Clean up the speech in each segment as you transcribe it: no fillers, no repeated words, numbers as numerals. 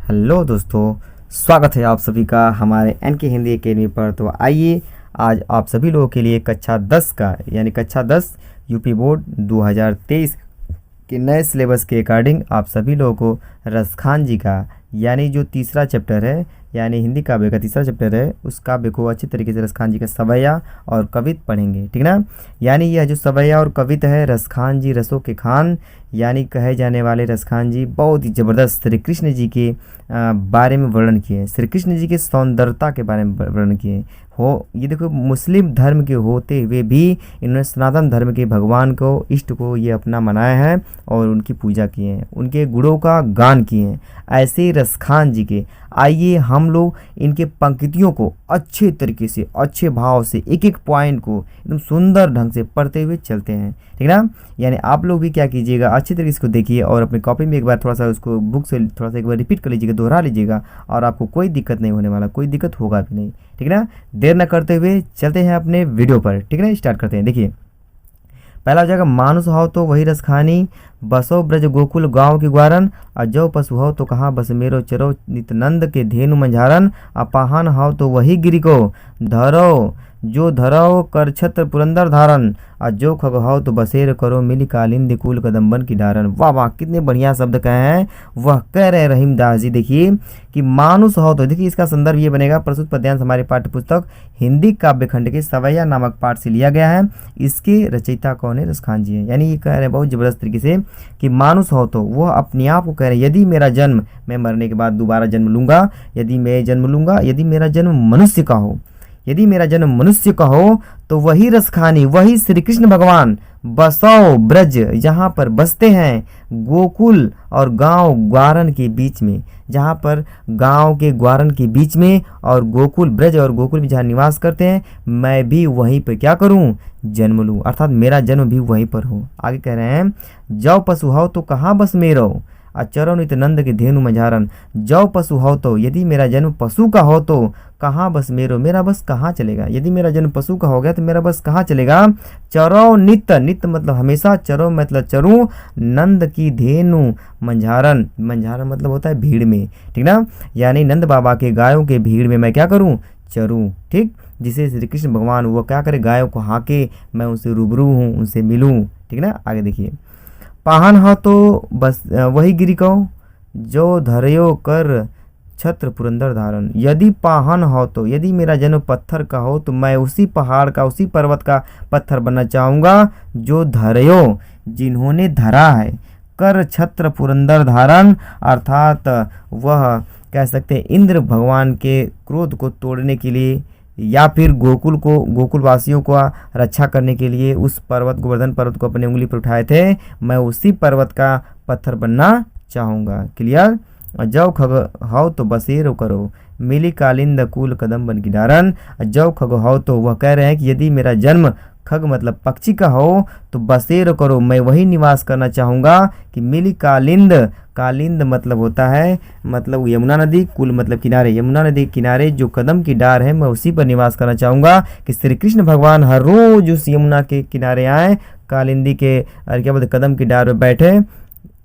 Hello दोस्तों, स्वागत है आप सभी का हमारे एनके हिंदी एकेडमी पर। तो आइए आज आप सभी लोगों के लिए कक्षा 10 का यानी कक्षा 10 यूपी बोर्ड 2023 के नए सिलेबस के अकॉर्डिंग आप सभी लोगों को रसखान जी का यानी जो तीसरा चैप्टर है यानी हिंदी काव्य का तीसरा चैप्टर है उस काव्य को अच्छी तरीके से रसखान जी का सवैया और कवित पढ़ेंगे, ठीक ना। यानी यह जो सवैया और कवित है रसखान जी रसों के खान यानी कहे जाने वाले रसखान जी बहुत ही ज़बरदस्त श्री कृष्ण जी के बारे में वर्णन किए, श्री कृष्ण जी की सौंदर्यता के बारे में वर्णन किए हो। ये देखो, मुस्लिम धर्म के होते हुए भी इन्होंने सनातन धर्म के भगवान को इष्ट को ये अपना मनाया है और उनकी पूजा किए हैं, उनके गुणों का गान किए हैं। ऐसे रसखान जी के आइए हम लोग इनके पंक्तियों को अच्छे तरीके से अच्छे भाव से एक एक पॉइंट को एकदम सुंदर ढंग से पढ़ते हुए चलते हैं, ठीक ना। यानी आप लोग भी क्या कीजिएगा, अच्छे तरीके से इसको देखिए और अपनी कॉपी में एक बार थोड़ा सा उसको बुक से थोड़ा सा एक बार रिपीट कर लीजिएगा, दोहरा लीजिएगा और आपको कोई दिक्कत नहीं होने वाला, कोई दिक्कत होगा भी नहीं, ठीक ना। देर न करते हुए चलते हैं अपने वीडियो पर, ठीक है ना। स्टार्ट करते हैं। देखिए, पहला हो जाएगा मानुष हो तो वही रसखानी, बसो ब्रज गोकुल गाँव की ग्वारन, और जो पशु हो तो कहाँ बस मेरो चरो नित्यानंद के धेनु मंझारन, अपाहन हो तो वही गिरी को धरो जो धरो कर छत्र पुरंदर धारन, और जो खग हो तो बसेर करो मिली कालिंद कुल कदम्बन की डारन। वाह वाह, कितने बढ़िया शब्द कहे हैं। वह कह रहे रहीमदास जी। देखिए कि मानुष हो तो, देखिए इसका संदर्भ ये बनेगा प्रस्तुत पद्यांश हमारे पाठ्य पुस्तक हिंदी काव्य खंड के सवैया नामक पाठ से लिया गया है। इसके रचयिता कौन है? रसखान जी हैं। यानी ये कह रहे हैं बहुत जबरदस्त तरीके से कि मानुष हो तो वह अपने आप को कह रहे हैं यदि मेरा जन्म, मैं मरने के बाद दोबारा जन्म लूँगा, यदि मैं जन्म लूँगा, यदि मेरा जन्म मनुष्य का हो, यदि मेरा जन्म मनुष्य का हो तो वही रसखानी, वही श्री कृष्ण भगवान बसो ब्रज, जहाँ पर बसते हैं, गोकुल और गांव ग्वारन के बीच में, जहाँ पर गांव के ग्वारन के बीच में और गोकुल ब्रज और गोकुल में जहाँ निवास करते हैं, मैं भी वहीं पर क्या करूं? जन्म लूँ, अर्थात मेरा जन्म भी वहीं पर हो। आगे कह रहे हैं जौ पशु हो तो कहाँ बस मेरो, अचरो नित्यानंद के धेनु मंझारन। जौ पशु हो तो, यदि मेरा जन्म पशु का हो तो कहाँ बस मेरो, मेरा बस कहाँ चलेगा। यदि मेरा जन्म पशु का हो गया तो मेरा बस कहाँ चलेगा। चरो नित्य, नित्य मतलब हमेशा, चरो मतलब चरूं, नंद की धेनु मंझारन, मंझारन मतलब होता है भीड़ में, ठीक ना। यानी नंद बाबा के गायों के भीड़ में मैं क्या करूँ? चरूं, ठीक। जिसे श्री कृष्ण भगवान वो क्या करे, गायों को हाके, मैं उनसे रूबरू हूँ, उनसे मिलूँ, ठीक ना। आगे देखिए, पाहन हो तो बस वही गिरी कहो जो धरयो कर छत्र पुरंदर धारण। यदि पाहन हो तो, यदि मेरा जन्म पत्थर का हो तो मैं उसी पहाड़ का, उसी पर्वत का पत्थर बनना चाहूँगा जो धरयो, जिन्होंने धरा है, कर छत्र पुरंदर धारण, अर्थात वह कह सकते हैं इंद्र भगवान के क्रोध को तोड़ने के लिए या फिर गोकुल को, गोकुल वासियों को रक्षा करने के लिए उस पर्वत, गोवर्धन पर्वत को अपनी उंगली पर उठाए थे, मैं उसी पर्वत का पत्थर बनना चाहूँगा। क्लियर। जौ खग हो तो बसेरो करो मिली कालिंद कुल कदम बन की डारन। जौ खग हो तो वह कह रहे हैं कि यदि मेरा जन्म खग मतलब पक्षी का हो तो बसेरो करो, मैं वही निवास करना चाहूँगा कि मिली कालिंद, कालिंद मतलब होता है मतलब यमुना नदी, कुल मतलब किनारे, यमुना नदी के किनारे जो कदम की डार है मैं उसी पर निवास करना चाहूँगा कि श्री कृष्ण भगवान हर रोज उस यमुना के किनारे आए, कालिंदी के क्या बोलते कदम की डार पर बैठे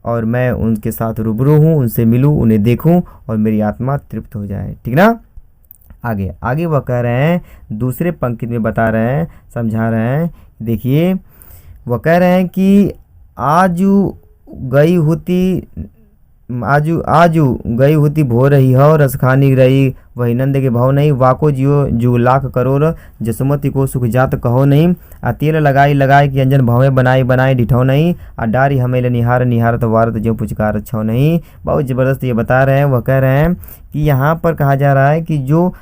और मैं उनके साथ रूबरू हूँ, उनसे मिलूँ, उन्हें देखूँ और मेरी आत्मा तृप्त हो जाए, ठीक ना। आगे आगे वह कह रहे हैं, दूसरे पंक्ति में बता रहे हैं, समझा रहे हैं। देखिए वह कह रहे हैं कि आजू गई होती, आजू गई होती भो रही हो, रसखानी रही वही नंद के भाव नहीं, वाको जियो जो लाख करोड़, जसुमती को सुख जात कहो नहीं, आ तेल लगाई लगाई कि अंजन भावे बनाई बनाई डिठो नहीं, आ डारी हमें निहार निहारत वारत जो पुचकार अच्छो नहीं। बहुत ज़बरदस्त ये बता रहे हैं। वह कह रहे हैं कि यहाँ पर कहा जा रहा है कि जो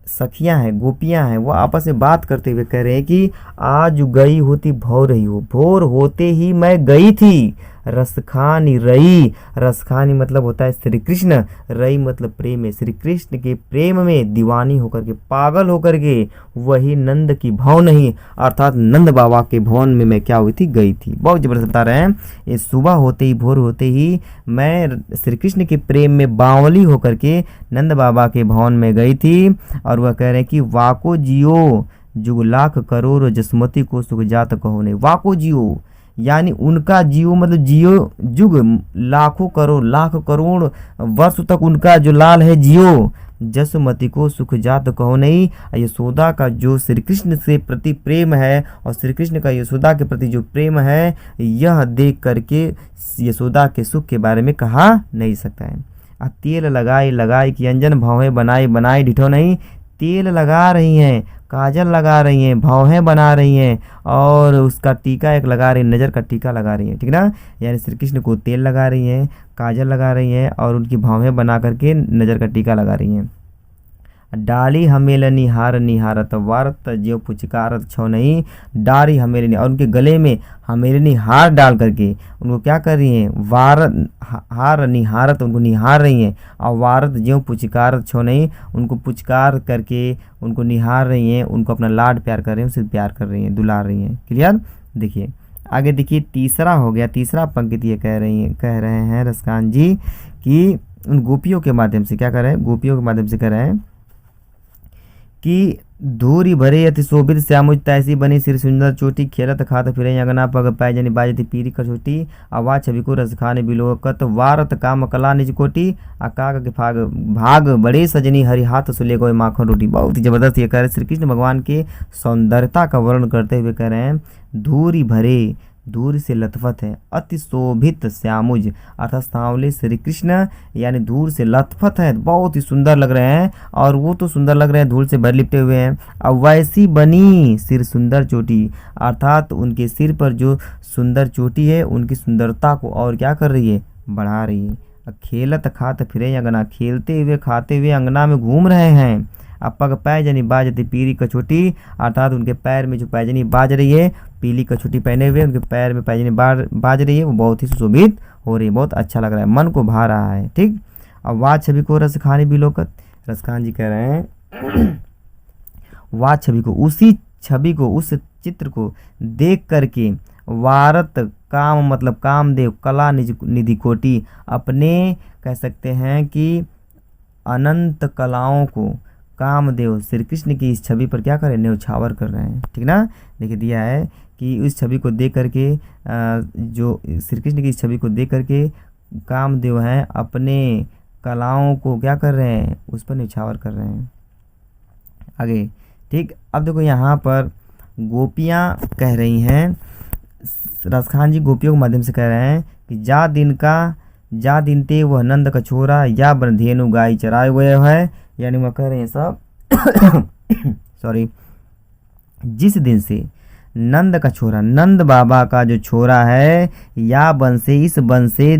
सखियां हैं, गोपियां हैं, वो आपस में बात करते हुए कह रहे हैं कि आज गई होती भो रही हो, भोर होते ही मैं गई थी, रसखानी रई, रसखानी मतलब होता है श्री कृष्ण, रई मतलब प्रेम में, श्री कृष्ण के प्रेम में दीवानी होकर के, पागल होकर के वही नंद की भवन नहीं, अर्थात नंद बाबा के भवन में मैं क्या हुई थी? गई थी। बहुत जबरदस्त बता रहे हैं। ये सुबह होते ही, भोर होते ही मैं श्री कृष्ण के प्रेम में बावली होकर के नंद बाबा के भवन में गई थी। और वह कह रहे हैं कि वाको जियो जुग लाख करोड़, जसमती को सुख जात कहो नहीं। वाको जियो यानी उनका जियो मतलब जियो जुग लाखों करोड़ लाख करोड़ वर्ष तक उनका जो लाल है जियो। जसुमती को सुख जात कहो नहीं। यशोदा का जो श्री कृष्ण से प्रति प्रेम है और श्री कृष्ण का यशोदा के प्रति जो प्रेम है, यह देख करके यशोदा के सुख के बारे में कहा नहीं सकता है। तेल लगाई लगाई कि अंजन भौहें बनाई बनाई डिठो नहीं। तेल लगा रही हैं, काजल लगा रही हैं, भौहें बना रही हैं और उसका टीका एक लगा रही, नज़र का टीका लगा रही है, ठीक ना। यानी श्री कृष्ण को तेल लगा रही हैं, काजल लगा रही हैं और उनकी भौहें बना करके नज़र का टीका लगा रही हैं। डाली हमेल निहार निहारत वारत ज्यों पुचकारत छो नहीं। डाली हमेलनी और उनके गले में हमेलनी हार डाल करके उनको क्या कर रही हैं, वारत हार निहारत उनको निहार रही हैं और वारत ज्यों पुचकारत छो नहीं, उनको पुचकार करके उनको निहार रही हैं, उनको अपना लाड प्यार कर रही हैं, उनसे प्यार कर रही हैं, दुलार रही हैं। क्लियर। देखिए आगे देखिए तीसरा हो गया, तीसरा पंक्ति ये कह रहे हैं रसकान जी कि उन गोपियों के माध्यम से क्या कर रहे हैं, गोपियों के माध्यम से कह रहे हैं कि धूरी भरे अति शोभित श्यामुज तैसी बनी सिर सुंदर चोटी खेलत खात फिरे अंगना पग पाए जनी बाजती पीरी कसोटी। आवाज छवि को रस खाने बिलोकत वारत काम कला निज कोटी। आकाग के भाग बड़े सजनी हरि हाथ सुले गोए माखन रोटी। बहुत ही जबरदस्त ये कह रहे श्री कृष्ण भगवान के सौंदर्यता का वर्णन करते हुए कह रहे हैं धूरी भरे, धूर से लथपथ है, अति शोभित श्यामुज अर्थात सांवले श्री कृष्ण यानी धूर से लथपथ है, बहुत ही सुंदर लग रहे हैं और वो तो सुंदर लग रहे हैं, धूल से भर लिपटे हुए हैं। अब वैसी बनी सिर सुंदर चोटी अर्थात उनके सिर पर जो सुंदर चोटी है उनकी सुंदरता को और क्या कर रही है, बढ़ा रही है। अब खेलत खात फिरे अंगना, खेलते हुए खाते हुए अंगना में घूम रहे हैं। अब पग पैजनी बाजती पीली कछोटी अर्थात उनके पैर में जो पैजनी बाज रही है, पीली कछोटी पहने हुए उनके पैर में पैजनी बाज रही है, वो बहुत ही सुशोभित हो रही है, बहुत अच्छा लग रहा है, मन को भा रहा है। ठीक। अब वाद छवि को रस खाने बिलोकत, रसखान जी कह रहे हैं वाद छवि को, उसी छवि को उस चित्र को देख करके वारत काम मतलब कामदेव कला निधि कोटि अपने कह सकते हैं कि अनंत कलाओं को कामदेव श्री कृष्ण की इस छवि पर क्या कर रहे हैं, न्यौछावर कर रहे हैं। ठीक ना। देखिए दिया है कि इस छवि को देख करके जो श्री कृष्ण की इस छवि को देख करके कामदेव हैं अपने कलाओं को क्या कर रहे हैं, उस पर न्यौछावर कर रहे हैं। आगे ठीक। अब देखो यहाँ पर गोपियाँ कह रही हैं, रसखान जी गोपियों के माध्यम से कह रहे हैं कि जा दिन ते वह नंद का छोरा या बरधेनु गाय चराए हुए है, यानी वह कह रहे हैं सब सॉरी, जिस दिन से नंद का छोरा नंद बाबा का जो छोरा है या बन से इस बन से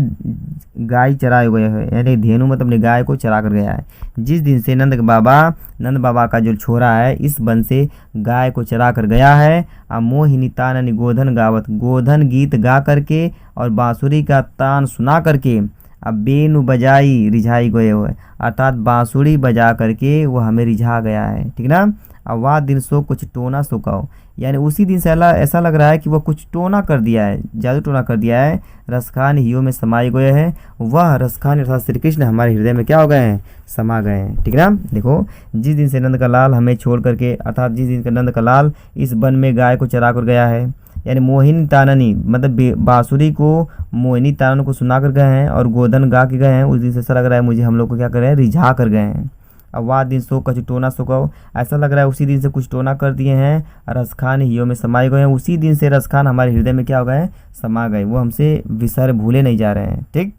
गाय चराए हुए है, यानी धेनु मतलब अपनी गाय को चरा कर गया है। जिस दिन से नंद बाबा का जो छोरा है इस बन से गाय को चरा कर गया है। मोहिनी तान गोधन गावत, गोधन गीत गा करके और बांसुरी का तान सुना करके अब बेनु बजाई रिझाई गए हुए अर्थात बांसुरी बजा करके वो हमें रिझा गया है। ठीक ना। अब वाह दिन सो कुछ टोना सुकाओ, यानी उसी दिन से ऐसा लग रहा है कि वह कुछ टोना कर दिया है, जादू टोना कर दिया है। रसखान हियो में समाये गए हैं, वह रसखान अर्थात श्री कृष्ण हमारे हृदय में क्या हो गए हैं, समा गए हैं। ठीक ना। देखो जिस दिन से नंद का लाल हमें छोड़ करके अर्थात जिस दिन का नंद का लाल इस वन में गाय को चरा कर गया है, यानी मोहिनी ताननी मतलब बांसुरी को मोहिनी तानन को सुना कर गए हैं और गोधन गा के गए हैं, उस दिन से ऐसा लग रहा है मुझे हम लोग को क्या कर रहे हैं, रिझा कर गए हैं। अब वाह दिन सो कछु टोना सुकाओ, ऐसा लग रहा है उसी दिन से कुछ टोना कर दिए हैं। रसखान हियो में समाये गए हैं, उसी दिन से रसखान हमारे हृदय में क्या हो गए, समा गए, वो हमसे विसर भूले नहीं जा रहे हैं। ठीक।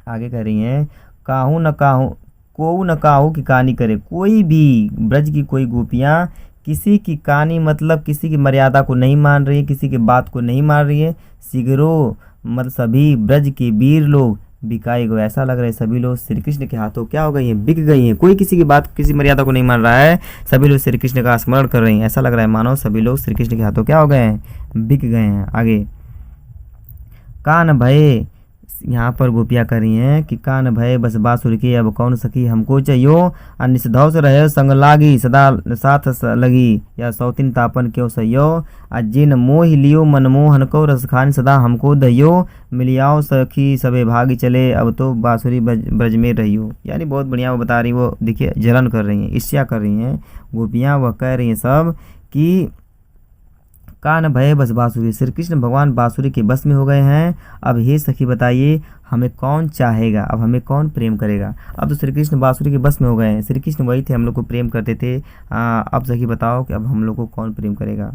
आगे कह रही हैं काहू न काहू की कहानी करे, कोई भी ब्रज की कोई गोपियाँ किसी की कहानी मतलब किसी की मर्यादा को नहीं मान रही है, किसी की बात को नहीं मान रही है। सिगरो मतलब सभी ब्रज के वीर लोग बिकाए गए, ऐसा लग रहा है सभी लोग श्री कृष्ण के हाथों क्या हो गई हैं, बिक गई हैं। कोई किसी की बात किसी मर्यादा को नहीं मान रहा है, सभी लोग श्री कृष्ण का स्मरण कर रहे हैं, ऐसा लग रहा है मानो सभी लोग श्री कृष्ण के हाथों क्या हो गए हैं, बिक गए हैं। आगे कान भय, यहाँ पर गोपियाँ कर रही हैं कि कान भय बस बासुर की अब कौन सखी हमको चाहियो, निषधौ से रहे संग लागी सदा साथ लगी, या सौतिन तापन क्यों सहियो, जिन मोह लियो मनमोहन को रसखान सदा हमको दहियो, मिलियाओ सखी सबे भागी चले अब तो बांसुरी ब्रज में रहियो। यानी बहुत बढ़िया वो बता रही, वो देखिए जलन कर रही हैं, ईर्ष्या कर रही हैं गोपियाँ। वह कह रही हैं सब कि कान भय बस बांसुरी, श्री कृष्ण भगवान बांसुरी के बस में हो गए हैं। अब हे सखी बताइए हमें कौन चाहेगा, अब हमें कौन प्रेम करेगा। अब तो श्री कृष्ण बांसुरी के बस में हो गए हैं, श्री कृष्ण वही थे हम लोग को प्रेम करते थे। अब सखी बताओ कि अब हम लोग को कौन प्रेम करेगा।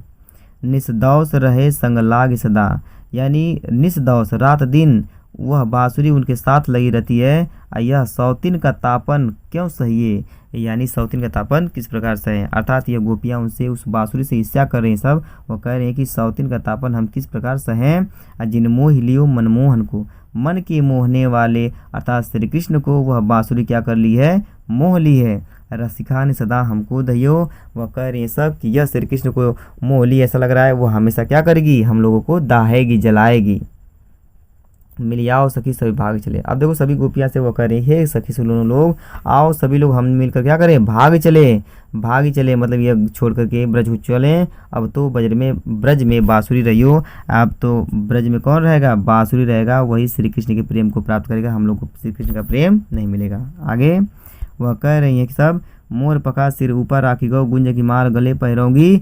निसदौस रहे संग लाग सदा, यानी निसदौस रात दिन वह बांसुरी उनके साथ लगी रहती है। यह सौतीन का तापन क्यों सहिए, यानी सौतीन का तापन किस प्रकार से है, अर्थात ये गोपियाँ उनसे उस बांसुरी से ईर्ष्या कर रही हैं। सब वो कह रहे हैं कि सौतीन का तापन हम किस प्रकार से हैं। जिन मोह लियो मनमोहन को, मन के मोहने वाले अर्थात श्री कृष्ण को वह बांसुरी क्या कर ली है, मोह ली है। रसिका ने सदा हमको दहियो, वह कह रही है सब कि यह श्री कृष्ण को मोह ली, ऐसा लग रहा है वो हमेशा क्या करेगी, हम लोगों को दाहेगी जलाएगी। मिलियाओ सखी सभी भाग चले। अब देखो सभी गोपियाँ से वो कह रही है, सखी सुनो लोग, आओ सभी लोग हम मिलकर क्या करें, भाग चले मतलब ये छोड़ करके ब्रज को चलें। अब तो ब्रज में बांसुरी रहियो। अब तो ब्रज में कौन रहेगा, बांसुरी रहेगा, वही श्री कृष्ण के प्रेम को प्राप्त करेगा, हम लोग को श्री कृष्ण का प्रेम नहीं मिलेगा। आगे वह कह रही है कि सब मोर पका सिर ऊपर राखी गौ, गुंज की माल गले पहरोंगी,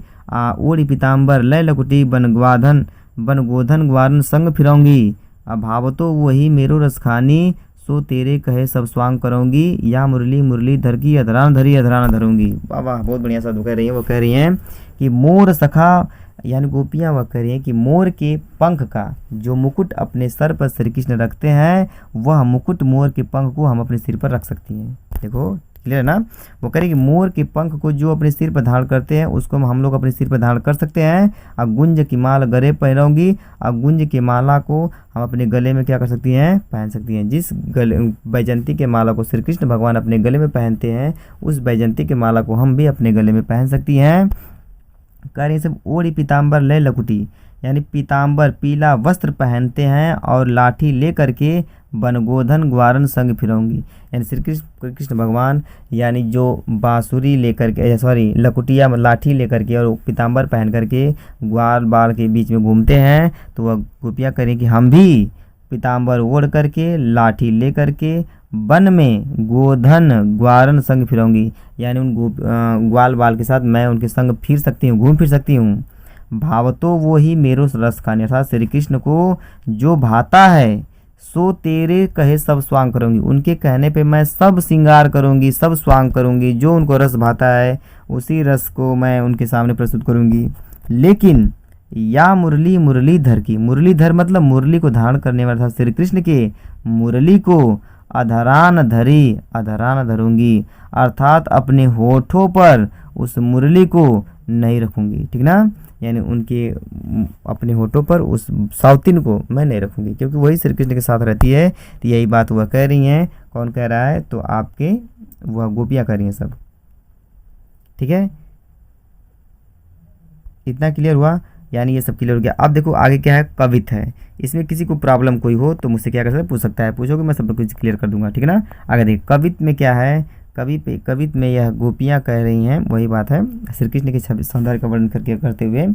ओढ़ी पीताम्बर लय लकुटी बन गोधन ग्वारन संग फिरौंगी। अभाव तो वही मेरो रसखानी, सो तेरे कहे सब स्वांग करूँगी, या मुरली धर की अधरान धरूंगी। वाह वाह, बहुत बढ़िया शब्द कह रही हैं। वो कह रही हैं कि मोर सखा, यानी गोपियाँ वह कह रही हैं कि मोर के पंख का जो मुकुट अपने सर पर श्री कृष्ण रखते हैं, वह मुकुट मोर के पंख को हम अपने सिर पर रख सकती हैं। देखो क्लियर है ना। वो कह रही कि मोर के पंख को जो अपने सिर पर धारण करते हैं उसको हम लोग अपने सिर पर धारण कर सकते हैं। और गुंज की माला गले पहनूंगी, और गुंज की माला को हम अपने गले में क्या कर सकती हैं, पहन सकती हैं। जिस गले बैजंती के माला को श्री कृष्ण भगवान अपने गले में पहनते हैं, उस बैजंती के माला को हम भी अपने गले में पहन सकती हैं। कह रही सब ओढ़ी पीताम्बर लय लकुटी, यानी पीताम्बर पीला वस्त्र पहनते हैं और लाठी ले करके बनगोधन ग्वारन संग फिरौंगी, यानी श्री कृष्ण भगवान यानी जो बांसुरी लेकर के लकुटिया लाठी लेकर के और पीताम्बर पहन करके ग्वाल बाल के बीच में घूमते हैं। तो वह गोपियाँ करें कि हम भी पीताम्बर ओढ़ करके लाठी ले करके वन में गोधन ग्वारन संग फिरौंगी, यानी उन ग्वाल बाल के साथ मैं उनके संग फिर सकती हूँ, घूम फिर सकती हूँ। भाव तो वो ही मेरो रस खाने, अर्थात श्री कृष्ण को जो भाता है सो तेरे कहे सब स्वांग करूँगी, उनके कहने पे मैं सब श्रृंगार करूँगी, सब स्वांग करूँगी। जो उनको रस भाता है उसी रस को मैं उनके सामने प्रस्तुत करूँगी। लेकिन या मुरलीधर की, मुरलीधर मतलब मुरली को धारण करने वाला था श्री कृष्ण के, मुरली को अधरान धरूंगी, अर्थात अपने होठों पर उस मुरली को नहीं रखूंगी। ठीक ना, यानी उनके अपने होठों पर उस साउतिन को मैं नहीं रखूंगी, क्योंकि वही श्री कृष्ण के साथ रहती है। तो यही बात वह कह रही हैं। कौन कह रहा है, तो आपके वह गोपियाँ कह रही हैं सब। ठीक है, इतना क्लियर हुआ, यानी ये सब क्लियर हो गया। अब देखो आगे क्या है, कवित है। इसमें किसी को प्रॉब्लम कोई हो तो मुझसे क्या कर सकते, पूछ सकता है, पूछोगे मैं सब कुछ क्लियर कर दूंगा। ठीक है ना। आगे देखिए कवित में क्या है, कवित में यह गोपियाँ कह रही हैं, वही बात है श्री कृष्ण के सौंदर्य का वर्णन करते हुए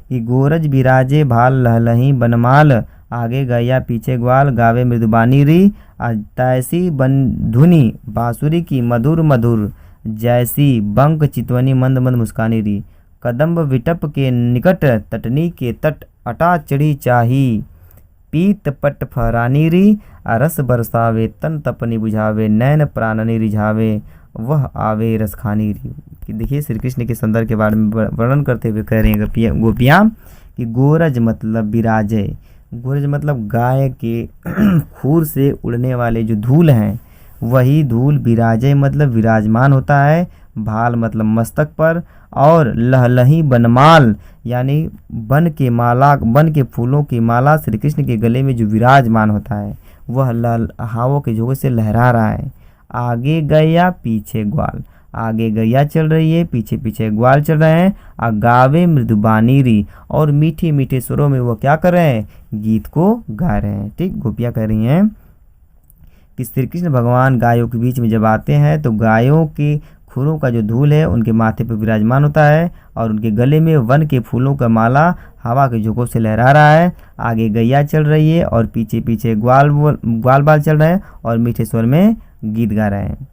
कि गोरज बिराजे भाल लहलही बनमाल, आगे गैया पीछे ग्वाल, गावे मृदुबानी री, तैसी बन धुनी बांसुरी की मधुर मधुर, जैसी बंक चितवनी मंद मंद मुस्कानी री, कदम्ब विटप के निकट तटनी के तट अटा चढ़ी चाही, पीत पट फहरानी री, रस बरसावे तन तपनी बुझावे, नैन प्राणनी रिझावे, वह आवे रस खानी री। कि देखिए श्री कृष्ण के सौंदर्य के बारे में वर्णन करते हुए कह रही हैं गोपियाँ कि गोरज मतलब विराजे, गोरज मतलब गाय के खूर से उड़ने वाले जो धूल हैं, वही धूल विराजे मतलब विराजमान होता है, भाल मतलब मस्तक पर, और लहलही बनमाल यानी बन के फूलों की माला श्री कृष्ण के गले में जो विराजमान होता है, वह हवाओं के झोंके से लहरा रहा है। आगे गैया पीछे ग्वाल, आगे गैया चल रही है, पीछे पीछे ग्वाल चल रहे हैं। गावे मृदुबानी री, और मीठे मीठे स्वरों में वो क्या कर रहे हैं, गीत को गा रहे हैं। ठीक, गोपियाँ कह रही हैं कि श्री कृष्ण भगवान गायों के बीच में जब आते हैं तो गायों के खुरों का जो धूल है उनके माथे पर विराजमान होता है, और उनके गले में वन के फूलों का माला हवा के झोंकों से लहरा रहा है। आगे गैया चल रही है और पीछे पीछे ग्वाल बाल चल रहे हैं और मीठे स्वर में गीत गा रहे हैं।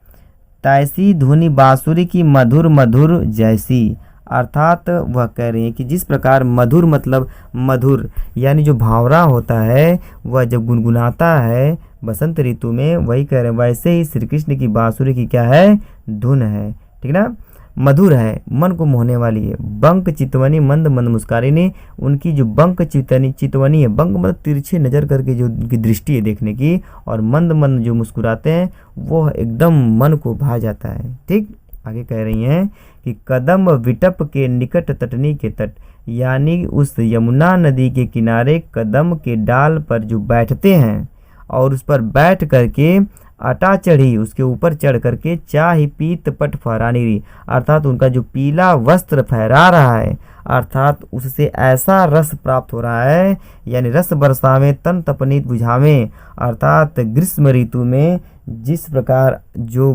तैसी धुनी बांसुरी की मधुर मधुर जैसी, अर्थात वह कह रही हैं कि जिस प्रकार मधुर मतलब मधुर यानी जो भावरा होता है वह जब गुनगुनाता है बसंत ऋतु में, वही कह रहे हैं वैसे ही श्री कृष्ण की बांसुरी की क्या है, धुन है। ठीक ना, मधुर है, मन को मोहने वाली है। बंक चितवनी मंद मंद मुस्कारिनी, उनकी जो बंक चितवनी है, बंक मतलब तिरछे नज़र करके जो उनकी दृष्टि है देखने की, और मंद मंद जो मुस्कुराते हैं वो एकदम मन को भा जाता है। ठीक, आगे कह रही हैं कि कदम विटप के निकट तटनी के तट, यानी उस यमुना नदी के किनारे कदम के डाल पर जो बैठते हैं और उस पर बैठ करके अटा चढ़ी, उसके ऊपर चढ़ करके चाह पीत पट फहरानी रही, अर्थात उनका जो पीला वस्त्र फहरा रहा है, अर्थात उससे ऐसा रस प्राप्त हो रहा है, यानी रस बरसावें तन तपनीत बुझावें, अर्थात ग्रीष्म ऋतु में जिस प्रकार जो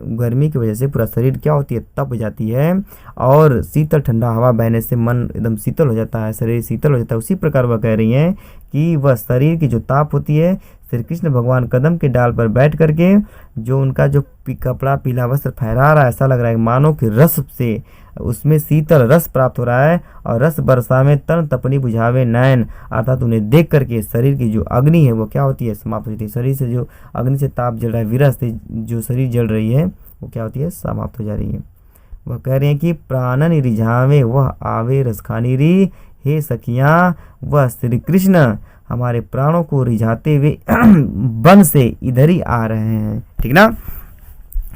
गर्मी की वजह से पूरा शरीर क्या होती है, तप जाती है, और शीतल ठंडा हवा बहने से मन एकदम शीतल हो जाता है, शरीर शीतल हो जाता है, उसी प्रकार वह कह रही हैं कि वह शरीर की जो ताप होती है, श्री कृष्ण भगवान कदम के डाल पर बैठ करके जो उनका जो कपड़ा पीला वस्त्र फहरा रहा है, ऐसा लग रहा है मानो कि रस से उसमें शीतल रस प्राप्त हो रहा है, और रस बरसा में तन तपनी बुझावे नयन, अर्थात उन्हें देख करके शरीर की जो अग्नि है वो क्या होती है, समाप्त होती है। शरीर से जो अग्नि से ताप जल रहा है, विरह से जो शरीर जल रही है वो क्या होती है, समाप्त हो जा रही है। वह कह रहे हैं कि प्राणन रिझावे वह आवे रसखानी री, हे सखियाँ वह श्री कृष्ण हमारे प्राणों को रिझाते हुए वन से इधर ही आ रहे हैं। ठीक ना,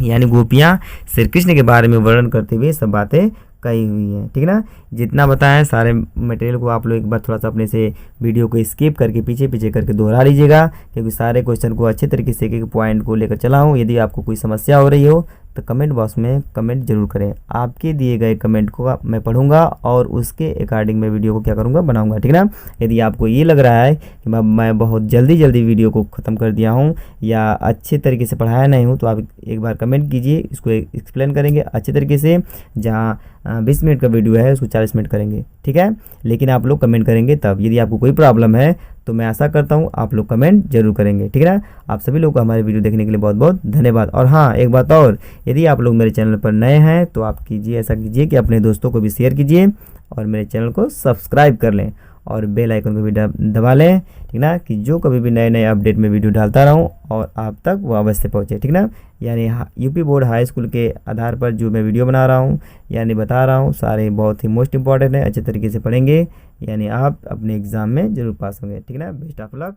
यानी गोपियाँ श्री कृष्ण के बारे में वर्णन करते हुए सब बातें कही हुई हैं। ठीक ना, जितना बताएं सारे मटेरियल को आप लोग एक बार थोड़ा सा अपने से वीडियो को स्किप करके पीछे करके दोहरा लीजिएगा, क्योंकि सारे क्वेश्चन को अच्छे तरीके से एक एक पॉइंट को लेकर चला हूँ। यदि आपको कोई समस्या हो रही हो तो कमेंट बॉक्स में कमेंट जरूर करें, आपके दिए गए कमेंट को मैं पढ़ूंगा और उसके अकॉर्डिंग मैं वीडियो को क्या करूंगा, बनाऊंगा। ठीक ना, यदि आपको ये लग रहा है कि मैं बहुत जल्दी वीडियो को ख़त्म कर दिया हूँ या अच्छे तरीके से पढ़ाया नहीं हूँ, तो आप एक बार कमेंट कीजिए, इसको एक्सप्लेन करेंगे अच्छे तरीके से। जहाँ 20 मिनट का वीडियो है उसको 40 मिनट करेंगे। ठीक है, लेकिन आप लोग कमेंट करेंगे तब। यदि आपको कोई प्रॉब्लम है तो मैं आशा करता हूँ आप लोग कमेंट जरूर करेंगे। ठीक है ना, आप सभी लोग को हमारे वीडियो देखने के लिए बहुत बहुत धन्यवाद। और हाँ, एक बात और, यदि आप लोग मेरे चैनल पर नए हैं तो आप कीजिए ऐसा कीजिए कि अपने दोस्तों को भी शेयर कीजिए और मेरे चैनल को सब्सक्राइब कर लें और बेल आइकन को भी दबा लें। ठीक ना, कि जो कभी भी नए अपडेट में वीडियो डालता रहूं और आप तक वो अवश्य पहुंचे। ठीक ना, यानी यूपी बोर्ड हाई स्कूल के आधार पर जो मैं वीडियो बना रहा हूं यानी बता रहा हूं, सारे बहुत ही मोस्ट इंपॉर्टेंट है, अच्छे तरीके से पढ़ेंगे यानी आप अपने एग्ज़ाम में जरूर पास होंगे। ठीक ना, बेस्ट ऑफ लक।